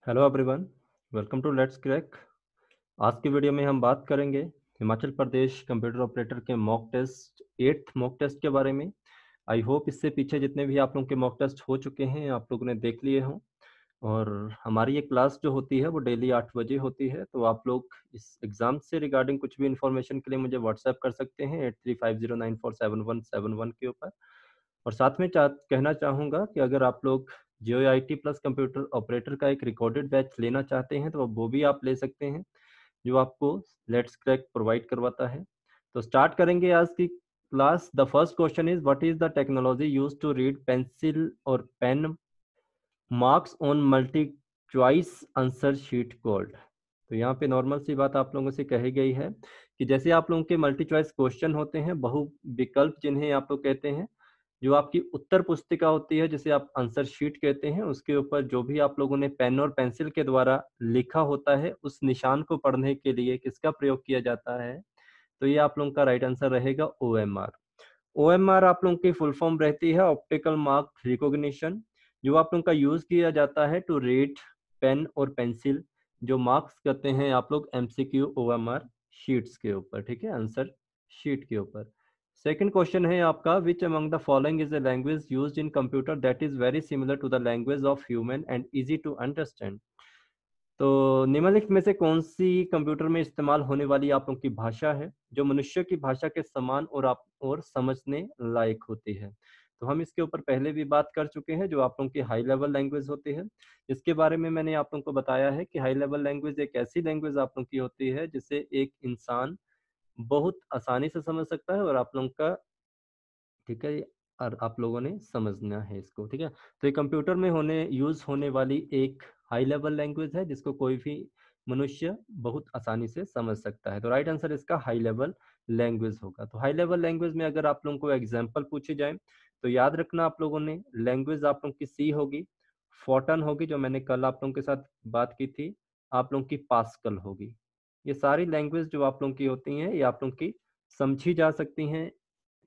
Hello everyone, welcome to let's crack. आज की video में हम बात करेंगे हिमाचल प्रदेश कंप्यूटर ऑपरेटर के mock test 8th mock test के बारे में। आई होप इससे पीछे जितने भी आप लोगों के मॉक टेस्ट हो चुके हैं आप लोगों ने देख लिए हों। और हमारी ये क्लास जो होती है वो डेली 8 बजे होती है, तो आप लोग इस एग्ज़ाम से रिगार्डिंग कुछ भी इन्फॉर्मेशन के लिए मुझे व्हाट्सएप कर सकते हैं 8350947171 के ऊपर। और साथ में कहना चाहूँगा कि अगर आप लोग JOIT प्लस कंप्यूटर ऑपरेटर का एक रिकॉर्डेड बैच लेना चाहते हैं तो वो भी आप ले सकते हैं, जो आपको लेट्स क्रैक प्रोवाइड करवाता है। तो स्टार्ट करेंगे आज की class. The first question is what is the technology used to read pencil और pen marks on multi choice answer sheet called. तो यहाँ पे नॉर्मल सी बात आप लोगों से कही गई है कि जैसे आप लोगों के मल्टी चॉइस क्वेश्चन होते हैं, बहु विकल्प जिन्हें आप लोग कहते हैं, जो आपकी उत्तर पुस्तिका होती है जिसे आप आंसर शीट कहते हैं, उसके ऊपर जो भी आप लोगों ने पेन और पेंसिल के द्वारा लिखा होता है उस निशान को पढ़ने के लिए किसका प्रयोग किया जाता है? तो ये आप लोगों का राइट आंसर रहेगा OMR। OMR आप लोगों की फुल फॉर्म रहती है ऑप्टिकल मार्क रिकॉग्निशन, जो आप लोगों का यूज किया जाता है टू रीड पेन और पेंसिल, जो मार्क्स करते हैं आप लोग MCQ OMR शीट्स के ऊपर, ठीक है, आंसर शीट के ऊपर। सेकंड क्वेश्चन है आपका, which among the following is a language used in computer that is very similar to the language of human and easy to understand. तो निम्नलिखित में से कौन सी कंप्यूटर में इस्तेमाल होने वाली आप लोगों की भाषा है जो मनुष्य की भाषा के समान और समझने लायक होती है? तो हम इसके ऊपर पहले भी बात कर चुके हैं, जो आप लोगों की हाई लेवल लैंग्वेज होती है। इसके बारे में मैंने आप लोगों को बताया है कि हाई लेवल लैंग्वेज एक ऐसी लैंग्वेज आप लोगों की होती है जिसे एक इंसान बहुत आसानी से समझ सकता है और आप लोगों का, ठीक है, और आप लोगों ने समझना है इसको, ठीक है। तो ये कंप्यूटर में यूज होने वाली एक हाई लेवल लैंग्वेज है जिसको कोई भी मनुष्य बहुत आसानी से समझ सकता है। तो राइट आंसर इसका हाई लेवल लैंग्वेज होगा। तो हाई लेवल लैंग्वेज में अगर आप लोगों को एग्जाम्पल पूछे जाए तो याद रखना आप लोगों ने, लैंग्वेज आप लोगों की सी होगी, फोर्टन होगी जो मैंने कल आप लोगों के साथ बात की थी, आप लोगों की पास्कल होगी। ये सारी लैंग्वेज जो आप लोगों की होती हैं ये आप लोगों की समझी जा सकती हैं,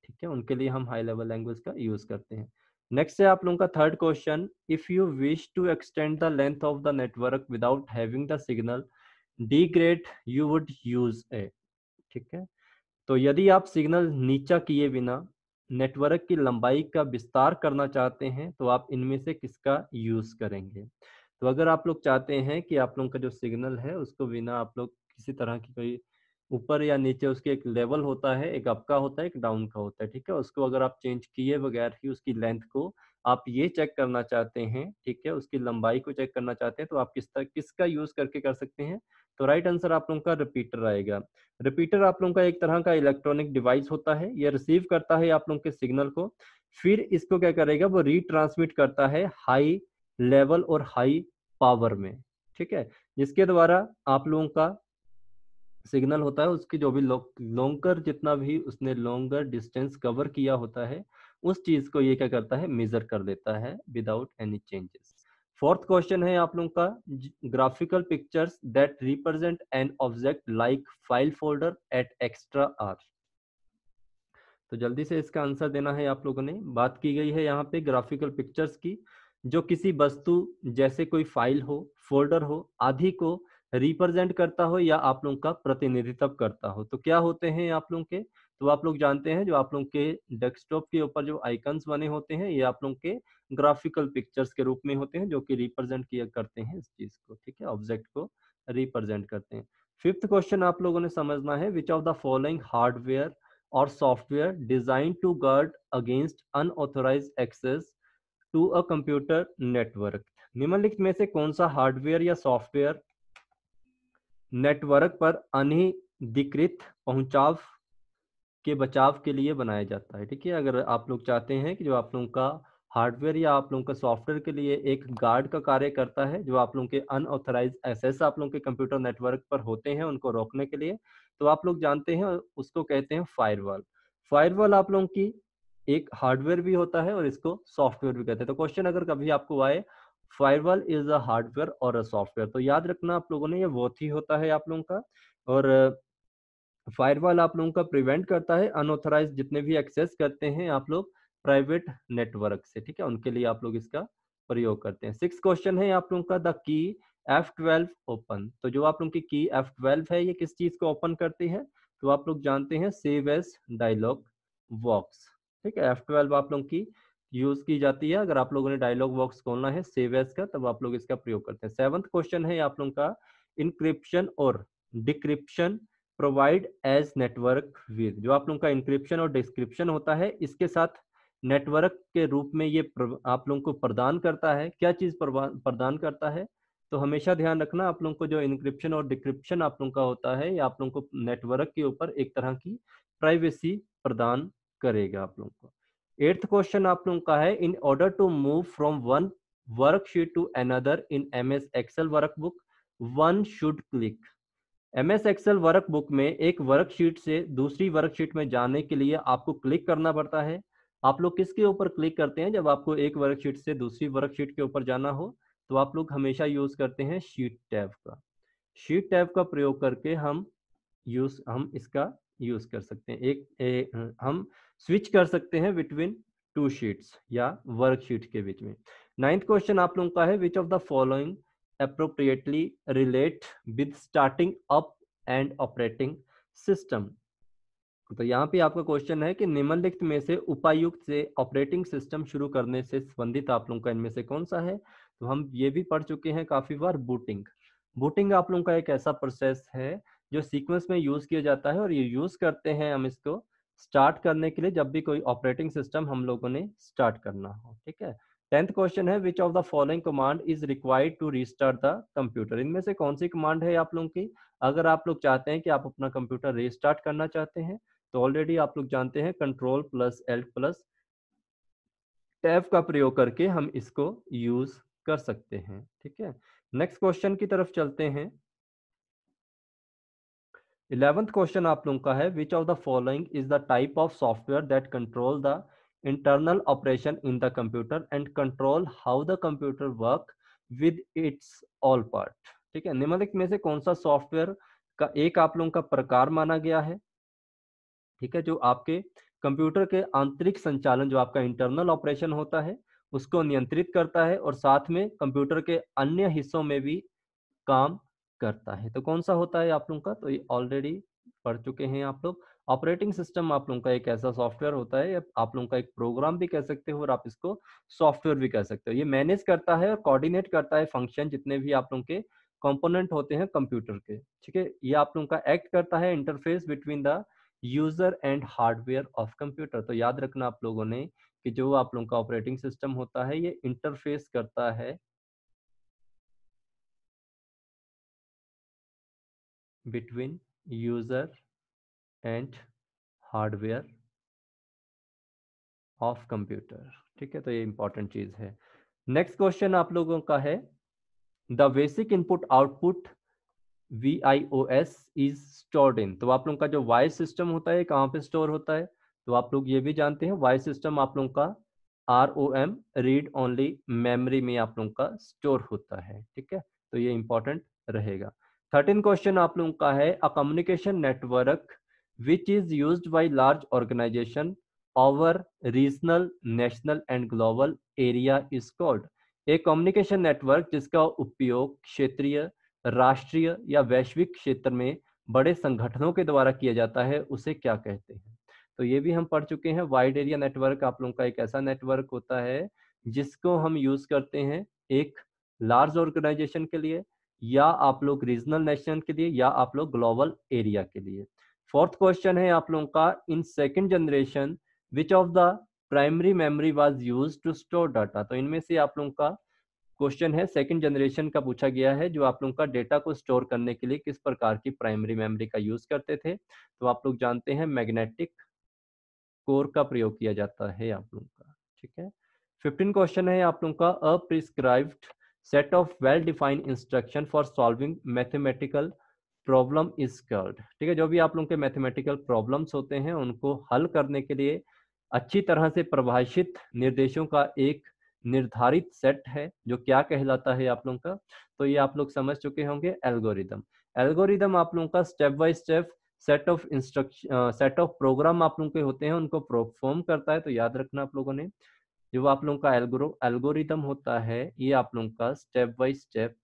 ठीक है, उनके लिए हम हाई लेवल लैंग्वेज का यूज करते हैं। नेक्स्ट है आप लोगों का third question, if you wish to extend the length of the network without having the signal degrade you would use a, ठीक है। तो यदि आप सिग्नल नीचा किए बिना नेटवर्क की लंबाई का विस्तार करना चाहते हैं तो आप इनमें से किसका यूज करेंगे? तो अगर आप लोग चाहते हैं कि आप लोगों का जो सिग्नल है उसको बिना आप लोग किसी तरह की कोई ऊपर या नीचे, उसके एक लेवल होता है, एक अप का होता है, एक डाउन का होता है, ठीक है, उसको अगर आप चेंज किए बगैर ही उसकी लेंथ को आप ये चेक करना चाहते हैं, ठीक है, उसकी लंबाई को चेक करना चाहते हैं, तो आप किसका यूज करके कर सकते हैं? तो राइट आंसर आप लोगों का रिपीटर आएगा। रिपीटर आप लोगों का एक तरह का इलेक्ट्रॉनिक डिवाइस होता है, ये रिसीव करता है आप लोगों के सिग्नल को, फिर इसको क्या करेगा, वो रीट्रांसमिट करता है हाई लेवल और हाई पावर में, ठीक है, जिसके द्वारा आप लोगों का सिग्नल होता है उसकी जो भी लॉन्गर, जितना भी उसने लॉन्गर डिस्टेंस कवर किया होता है उस चीज को ये क्या करता है, मेजर कर देता है without any changes. Fourth question है आप लोगों का, graphical pictures that represent an object like file folder etcetera. तो जल्दी से इसका आंसर देना है आप लोगों ने। बात की गई है यहाँ पे ग्राफिकल पिक्चर्स की, जो किसी वस्तु जैसे कोई फाइल हो, फोल्डर हो आदि को रिप्रेजेंट करता हो या आप लोगों का प्रतिनिधित्व करता हो। तो क्या होते हैं आप लोगों के? तो आप लोग जानते हैं जो आप लोगों के डेस्कटॉप के ऊपर जो आइकन्स बने होते हैं ये आप लोगों के ग्राफिकल पिक्चर्स के रूप में होते हैं, जो कि रिप्रेजेंट किया करते हैं इस चीज को, ठीक है, ऑब्जेक्ट को रिप्रेजेंट करते हैं। फिफ्थ क्वेश्चन आप लोगों ने समझना है, which of the following hardware or software designed to guard against unauthorized access to a computer network। निम्नलिखित में से कौन सा हार्डवेयर या सॉफ्टवेयर नेटवर्क पर अनधिकृत पहुंचाव के बचाव के लिए बनाया जाता है, ठीक है। अगर आप लोग चाहते हैं कि जो आप लोगों का हार्डवेयर या आप लोगों का सॉफ्टवेयर के लिए एक गार्ड का कार्य करता है, जो आप लोगों के अनऑथराइज एक्सेस आप लोगों के कंप्यूटर नेटवर्क पर होते हैं उनको रोकने के लिए, तो आप लोग जानते हैं उसको कहते हैं फायरवॉल। फायरवॉल आप लोगों की एक हार्डवेयर भी होता है और इसको सॉफ्टवेयर भी कहते हैं। तो क्वेश्चन अगर कभी आपको आए फायरवॉल इज अ हार्डवेयर और अ सॉफ्टवेयर, तो याद रखना आप लोगों ने ये बहुत ही होता है आप लोगों का। और फायरवॉल आप लोगों का प्रिवेंट करता है अनऑथराइज जितने भी एक्सेस करते हैं आप लोग प्राइवेट नेटवर्क से, ठीक है, उनके लिए आप लोग इसका प्रयोग करते हैं। सिक्स क्वेश्चन है आप लोगों का, द की F12 ओपन। तो जो आप लोगों की की F12 है ये किस चीज को ओपन करती है? तो आप लोग जानते हैं सेव एज डायलॉग बॉक्स। ठीक है, F12 आप लोगों की यूज की जाती है अगर आप लोगों ने डायलॉग बॉक्स खोलना है सेव एज का, तब आप लोग इसका प्रयोग करते हैं। 7th क्वेश्चन है आप लोगों का, इंक्रिप्शन और decryption provide as network with. जो आप लोगों का इंक्रिप्शन और डिस्क्रिप्शन होता है इसके साथ नेटवर्क के रूप में ये आप लोगों को प्रदान करता है। क्या चीज प्रदान करता है? तो हमेशा ध्यान रखना आप लोगों को जो इंक्रिप्शन और डिक्रिप्शन आप लोगों का होता है ये आप लोगों को नेटवर्क के ऊपर एक तरह की प्राइवेसी प्रदान करेगा आप लोगों को। 8th क्वेश्चन आप लोगों का है, in order to move from one worksheet to another in MS Excel workbook one should click. MS Excel workbook में एक वर्कशीट से दूसरी वर्कशीट में जाने के लिए आपको क्लिक करना पड़ता है। आप लोग किसके ऊपर क्लिक करते हैं जब आपको एक वर्कशीट से दूसरी वर्कशीट के ऊपर जाना हो? तो आप लोग हमेशा यूज करते हैं शीट टैब का। शीट टैब का प्रयोग करके हम इसका यूज कर सकते हैं। हम स्विच कर सकते हैं बिटवीन टू शीट्स या वर्कशीट के बीच में। 9th क्वेश्चन आप लोगों का है, which of the following appropriately relate with starting up and operating system। तो यहाँ पे आपका क्वेश्चन है कि निम्नलिखित में से उपायुक्त से ऑपरेटिंग सिस्टम शुरू करने से संबंधित आप लोगों का इनमें से कौन सा है? तो हम ये भी पढ़ चुके हैं काफी बार, बूटिंग। बूटिंग आप लोगों का एक ऐसा प्रोसेस है जो सीक्वेंस में यूज किया जाता है और ये यूज करते हैं हम इसको स्टार्ट करने के लिए जब भी कोई ऑपरेटिंग सिस्टम हम लोगों ने स्टार्ट करना हो। ठीक है। 10th क्वेश्चन है, which of the following command is required to restart the computer. इनमें से कौन सी कमांड है आप लोगों की अगर आप लोग चाहते हैं कि आप अपना कंप्यूटर रीस्टार्ट करना चाहते हैं? तो ऑलरेडी आप लोग जानते हैं control plus Alt plus tab का प्रयोग करके हम इसको यूज कर सकते हैं। ठीक है, नेक्स्ट क्वेश्चन की तरफ चलते हैं। 11th क्वेश्चन आप लोगों का है, which of the following is the type of software that control the internal operation in the computer and control how the computer work with its all part. ठीक है, निम्नलिखित में से कौन सा सॉफ्टवेयर का एक आप लोगों का प्रकार माना गया है? ठीक है, जो आपके कंप्यूटर के आंतरिक संचालन जो आपका इंटरनल ऑपरेशन होता है उसको नियंत्रित करता है और साथ में कंप्यूटर के अन्य हिस्सों में भी काम करता है। तो कौन सा होता है आप लोगों का? तो ये ऑलरेडी पढ़ चुके हैं आप लोग। ऑपरेटिंग सिस्टम आप लोगों का एक ऐसा सॉफ्टवेयर होता है, आप लोगों का एक प्रोग्राम भी कह सकते हो और आप इसको सॉफ्टवेयर भी कह सकते हो। ये मैनेज करता है और कोऑर्डिनेट करता है फंक्शन जितने भी आप लोगों के कंपोनेंट होते हैं कंप्यूटर के। ठीक है, ये आप लोगों का एक्ट करता है interface between the user and hardware of computer. तो याद रखना आप लोगों ने कि जो आप लोगों का ऑपरेटिंग सिस्टम होता है ये इंटरफेस करता है between user and hardware of computer. ठीक है, तो ये इंपॉर्टेंट चीज है। नेक्स्ट क्वेश्चन आप लोगों का है, the basic input output VIOS is stored in. तो आप लोगों का जो वॉइस सिस्टम होता है कहाँ पे स्टोर होता है? तो आप लोग ये भी जानते हैं वॉइस सिस्टम आप लोगों का ROM रीड ओनली मेमोरी में आप लोगों का स्टोर होता है। ठीक है, तो ये इंपॉर्टेंट रहेगा। 13 क्वेश्चन आप लोगों का है, a communication network which is used by large organisation over regional national and global area is called. एक कम्युनिकेशन नेटवर्क जिसका उपयोग क्षेत्रीय राष्ट्रीय या वैश्विक क्षेत्र में बड़े संगठनों के द्वारा किया जाता है उसे क्या कहते हैं? तो ये भी हम पढ़ चुके हैं। वाइड एरिया नेटवर्क आप लोगों का एक ऐसा नेटवर्क होता है जिसको हम यूज करते हैं एक लार्ज ऑर्गेनाइजेशन के लिए या आप लोग रीजनल नेशन के लिए या आप लोग ग्लोबल एरिया के लिए। 4th क्वेश्चन है आप लोगों का, in second generation which of the primary memory was used to store data. तो इनमें से आप लोगों का क्वेश्चन है सेकंड जनरेशन का पूछा गया है जो आप लोगों का डेटा को स्टोर करने के लिए किस प्रकार की प्राइमरी मेमोरी का यूज करते थे? तो आप लोग जानते हैं मैग्नेटिक कोर का प्रयोग किया जाता है आप लोगों का। ठीक है, 15 क्वेश्चन है आप लोगों का, a prescribed set of well defined instruction for solving mathematical problem is called. ठीक है, जो भी आप लोगों के मैथमेटिकल प्रॉब्लम्स होते हैं उनको हल करने के लिए अच्छी तरह से परिभाषित निर्देशों का एक निर्धारित सेट है जो क्या कहलाता है आप लोगों का? तो ये आप लोग समझ चुके होंगे, एल्गोरिदम। एल्गोरिदम आप लोगों का step by step set of instruction set of program आप लोगों के होते हैं उनको परफॉर्म करता है। तो याद रखना आप लोगों ने, जो आप लोगों का एल्गोरिदम होता है ये आप लोगों का स्टेप बाय स्टेप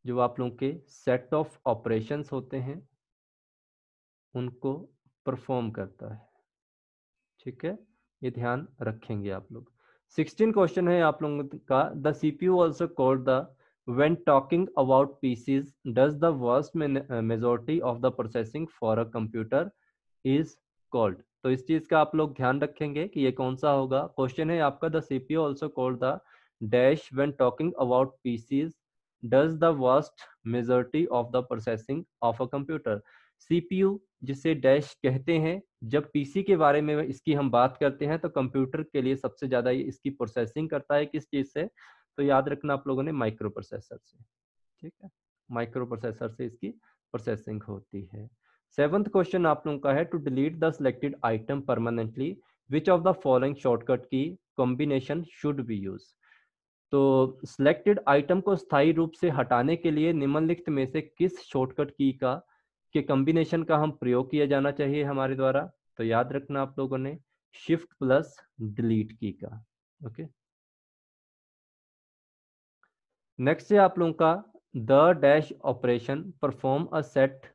जो आप लोगों के सेट ऑफ ऑपरेशंस होते हैं उनको परफॉर्म करता है। ठीक है, ये ध्यान रखेंगे आप लोग। 16 क्वेश्चन है आप लोगों का। The CPU also called the when talking about PCs does the worst majority of the processing for a computer is called. तो इस चीज का आप लोग ध्यान रखेंगे कि ये कौन सा होगा। क्वेश्चन है आपका, the CPU also called the dash when talking about PCs does the worst majority of the processing of a computer. CPU जिसे डैश कहते हैं, जब पीसी के बारे में इसकी हम बात करते हैं तो कंप्यूटर के लिए सबसे ज्यादा ये इसकी प्रोसेसिंग करता है किस चीज से, तो याद रखना आप लोगों ने माइक्रो प्रोसेसर से। ठीक है, माइक्रो प्रोसेसर से इसकी प्रोसेसिंग होती है। 7th क्वेश्चन आप लोगों का है, to delete the selected item permanently which of the following shortcut key combination should be use. तो सिलेक्टेड आइटम को स्थायी रूप से हटाने के लिए निम्नलिखित में से किस शॉर्टकट की का के कॉम्बिनेशन का हम प्रयोग किया जाना चाहिए हमारे द्वारा। तो याद रखना आप लोगों ने शिफ्ट प्लस डिलीट की का। ओके, नेक्स्ट है आप लोगों का, the dash operation perform a set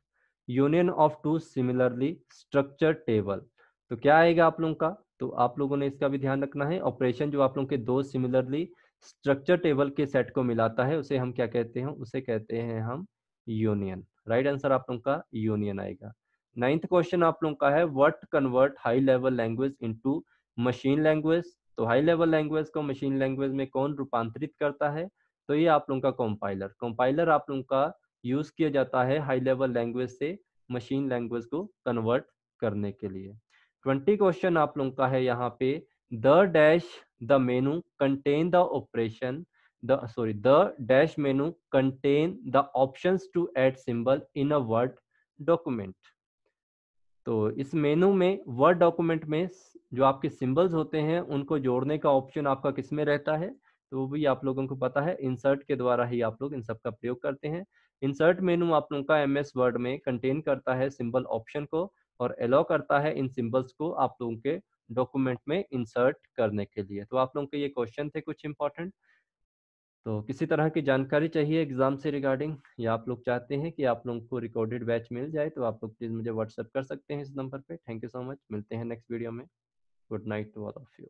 union of two similarly structure table. तो क्या आएगा आप लोगों का, तो आप लोगों ने इसका भी ध्यान रखना है। ऑपरेशन जो आप लोगों के दो सिमिलरली स्ट्रक्चर टेबल के सेट को मिलाता है उसे हम क्या कहते हैं, उसे कहते हैं हम यूनियन। राइट आंसर आप लोगों का यूनियन आएगा। 9th क्वेश्चन आप लोगों का है, what convert high level language into machine language. तो हाई लेवल लैंग्वेज को मशीन लैंग्वेज में कौन रूपांतरित करता है, तो ये आप लोगों का कंपाइलर। कंपाइलर आप लोगों का यूज किया जाता है हाई लेवल लैंग्वेज से मशीन लैंग्वेज को कन्वर्ट करने के लिए। 20 क्वेश्चन आप लोगों का है यहाँ पे, the dash the menu contain the operation the dash menu contain the options to add symbol in a word document. तो इस मेनू में वर्ड डॉक्यूमेंट में जो आपके सिंबल्स होते हैं उनको जोड़ने का ऑप्शन आपका किस में रहता है, तो वो भी आप लोगों को पता है, इंसर्ट के द्वारा ही आप लोग इन सब का प्रयोग करते हैं। इंसर्ट मेनू आप लोगों का एमएस वर्ड में कंटेन करता है सिंबल ऑप्शन को और अलाउ करता है इन सिंबल्स को आप लोगों के डॉक्यूमेंट में इंसर्ट करने के लिए। तो आप लोगों के ये क्वेश्चन थे कुछ इंपॉर्टेंट। तो किसी तरह की जानकारी चाहिए एग्जाम से रिगार्डिंग, या आप लोग चाहते हैं कि आप लोगों को रिकॉर्डेड बैच मिल जाए, तो आप लोग प्लीज मुझे व्हाट्सएप कर सकते हैं इस नंबर पे। थैंक यू सो मच, मिलते हैं नेक्स्ट वीडियो में। Good night to all of you.